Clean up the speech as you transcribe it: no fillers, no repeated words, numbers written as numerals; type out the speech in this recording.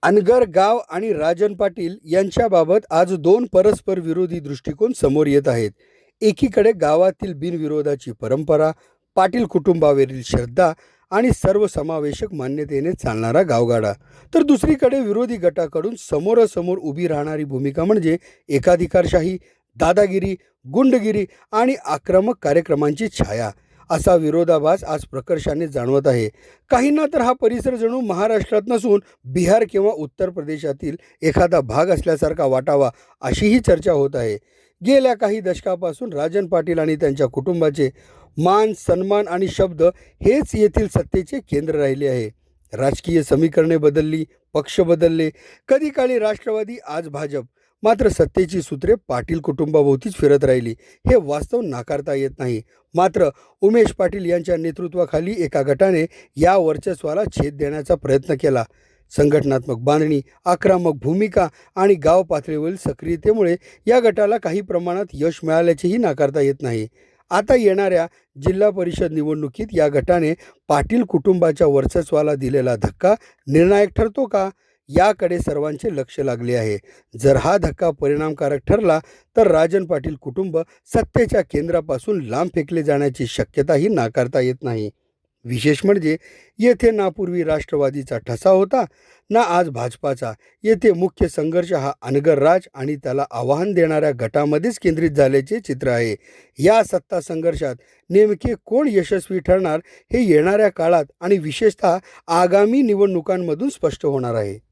अनगर गाव आणि राजन पाटील यांच्याबाबत आज दोन परस्पर विरोधी दृष्टिकोन समोर येत आहेत. एकीकडे गावातील बिनविरोधाची परंपरा, पाटील कुटुंबावरील श्रद्धा आणि सर्वसमावेशक मान्यतेने चालणारा गावगाडा, तर दुसरीकडे विरोधी गटाकडून समोरासमोर उभी राहणारी भूमिका म्हणजे एकाधिकारशाही, दादागिरी, गुंडगिरी आणि आक्रमक कार्यक्रमांची छाया. असा विरोधाभास आज प्रकर्षाने जाणवत आहे. काहींना तर हा परिसर जणू महाराष्ट्रात नसून बिहार किंवा उत्तर प्रदेशातील एखादा भाग असल्यासारखा वाटावा, अशीही चर्चा होत आहे. गेल्या काही दशकापासून राजन पाटील आणि त्यांच्या कुटुंबाचे मान, सन्मान आणि शब्द हेच येथील सत्तेचे केंद्र राहिले आहे. राजकीय समीकरणे बदलली, पक्ष बदलले, कधी काळी राष्ट्रवादी, आज भाजप, मात्र सत्तेची सूत्रे पाटील कुटुंबाभोवतीच फिरत राहिली. हे वास्तव नाकारता येत नाही. मात्र उमेश पाटील यांच्या नेतृत्वाखाली एका गटाने या वर्चस्वाला छेद देण्याचा प्रयत्न केला. संघटनात्मक बांधणी, आक्रमक भूमिका आणि गाव पातळीवरील सक्रियतेमुळे या गटाला काही प्रमाणात यश मिळाल्याचेही नाकारता येत नाही. आता येणाऱ्या जिल्हा परिषद निवडणुकीत या गटाने पाटील कुटुंबाच्या वर्चस्वाला दिलेला धक्का निर्णायक ठरतो का, याकडे सर्वांचे लक्ष लागले आहे. जर हा धक्का परिणामकारक ठरला तर राजन पाटील कुटुंब सत्तेच्या केंद्रापासून लांब फेकले जाण्याची शक्यताही नाकारता येत नाही. विशेष म्हणजे येथे ना पूर्वी राष्ट्रवादीचा ठसा होता, ना आज भाजपाचा. येथे मुख्य संघर्ष हा अनगर राज आणि त्याला आव्हान देणाऱ्या गटामध्येच केंद्रित झाल्याचे चित्र आहे. या सत्ता संघर्षात नेमके कोण यशस्वी ठरणार हे येणाऱ्या काळात आणि विशेषतः आगामी निवडणुकांमधून स्पष्ट होणार आहे.